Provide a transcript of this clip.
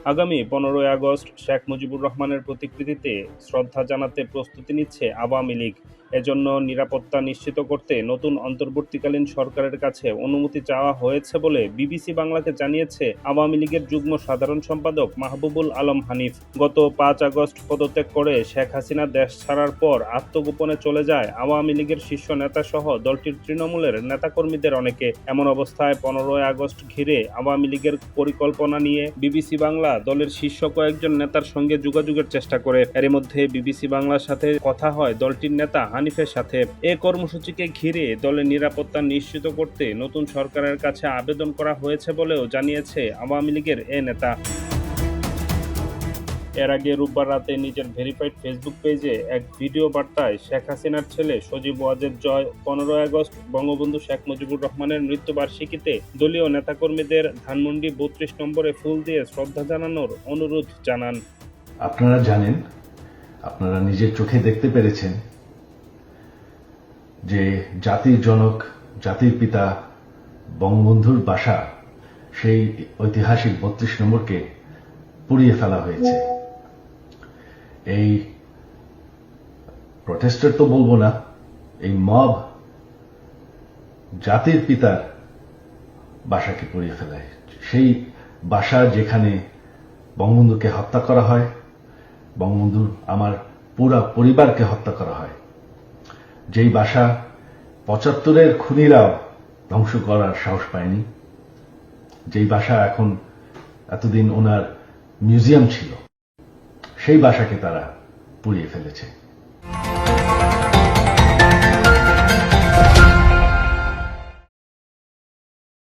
আগামী 15ই আগস্ট শেখ মুজিবুর রহমানের প্রতিকৃতিতে শ্রদ্ধা জানাতে প্রস্তুতি নিচ্ছে আওয়ামী লীগ। এজন্য নিরাপত্তা নিশ্চিত করতে নতুন অন্তর্বর্তীকালীন সরকারের কাছে অনুমতি চাওয়া হয়েছে বলে বিবিসি বাংলাকে জানিয়েছে আওয়ামী লীগের যুগ্ম সাধারণ সম্পাদক মাহবুবুল আলম হানিফ। গত 5 আগস্ট পদত্যাগ করে শেখ হাসিনা দেশ ছাড়ার পর আত্মগোপনে চলে যায় আওয়ামী লীগের শীর্ষ নেতাসহ দলটির তৃণমূলের নেতাকর্মীদের অনেকে। এমন অবস্থায় 15ই আগস্ট ঘিরে আওয়ামী লীগের পরিকল্পনা নিয়ে বিবিসি বাংলা দলের শীর্ষ কয়েকজন নেতার সঙ্গে যোগাযোগের চেষ্টা করে। এর মধ্যে বিবিসি বাংলার সাথে কথা হয় দলটির নেতা হানিফের সাথে। এ কর্মসূচিকে ঘিরে দলের নিরাপত্তা নিশ্চিত করতে নতুন সরকারের কাছে আবেদন করা হয়েছে বলেও জানিয়েছে আওয়ামী লীগের এ নেতা। এর আগে রোববার রাতে নিজের ভেরিফাইড ফেসবুক পেজে এক ভিডিও বার্তায় শেখ হাসিনার ছেলে সজীব ওয়াজেদ জয় 15 আগস্ট বঙ্গবন্ধু শেখ মুজিবুর রহমানের মৃত্যুবার্ষিকীতে দলীয় নেতাকর্মীদের ধানমন্ডি 32 নম্বরে ফুল দিয়ে শ্রদ্ধা জানানোর অনুরোধ জানান। আপনারা জানেন, আপনারা নিজের চোখে দেখতে পেরেছেন যে জাতির জনক, জাতির পিতা বঙ্গবন্ধুর বাসা, সেই ঐতিহাসিক 32 নম্বরকে পুড়িয়ে ফেলা হয়েছে। এই প্রটেস্টার তো বলবো না, এই মব জাতির পিতার বাসাকে পুড়িয়ে ফেলায়। সেই বাসা যেখানে বঙ্গবন্ধুকে হত্যা করা হয়, বঙ্গবন্ধুর আমার পুরা পরিবারকে হত্যা করা হয়, যেই বাসা 75-এর খুনিরাও ধ্বংস করার সাহস পায়নি, যেই বাসা এখন এতদিন ওনার মিউজিয়াম ছিল, সেই বাসাকে তারা পুড়িয়ে ফেলেছে।